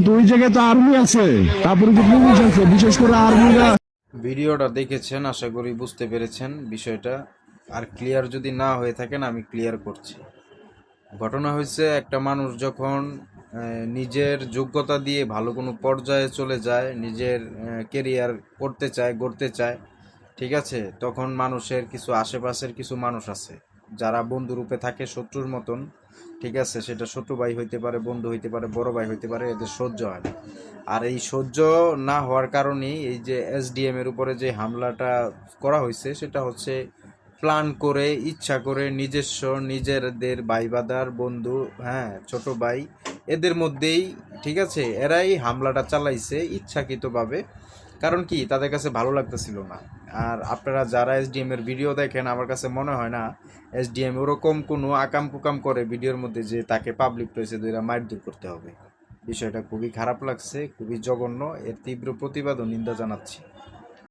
কিন্তু ওই জায়গায় তো আর্মি আছে, তারপরে কি পুলিশ আছে, বিশেষ করে আর্মিরা। ভিডিওটা দেখেছেন, আশা করি বুঝতে পেরেছেন বিষয়টা। আর ক্লিয়ার যদি না হয়ে থাকেন আমি ক্লিয়ার করছি। ঘটনা হয়েছে, একটা মানুষ যখন নিজের যোগ্যতা দিয়ে ভালো কোনো পর্যায়ে চলে যায়, নিজের কেরিয়ার করতে চায়, গড়তে চায়, ঠিক আছে, তখন মানুষের কিছু আশেপাশের কিছু মানুষ আছে যারা বন্ধুরূপে থাকে শত্রুর মতন, ঠিক আছে, সেটা ছোট ভাই হইতে পারে, বন্ধু হইতে পারে, বড় ভাই হইতে পারে, এদের সহ্য হয় না। আর এই সহ্য না হওয়ার কারণেই এই যে এসডিএম এর উপরে যে হামলাটা করা হয়েছে সেটা হচ্ছে প্ল্যান করে, ইচ্ছা করে, নিজস্ব নিজেদের ভাইবাদার বন্ধু, হ্যাঁ, ছোট ভাই, এদের মধ্যেই, ঠিক আছে, এরাই হামলাটা চালাইছে ইচ্ছাকৃতভাবে। কারণ কি, তাদের কাছে ভালো লাগতেছিল না। আর আপনারা যারা এসডিএম এর ভিডিও দেখেন, আমার কাছে মনে হয় না এসডিএম ওরকম কোনো আকাম কুকাম করে ভিডিওর মধ্যে যে তাকে পাবলিক প্লেসে ধরে মারধর করতে হবে। বিষয়টা খুবই খারাপ লাগছে, খুবই জঘন্য, এর তীব্র প্রতিবাদ ও নিন্দা জানাচ্ছি।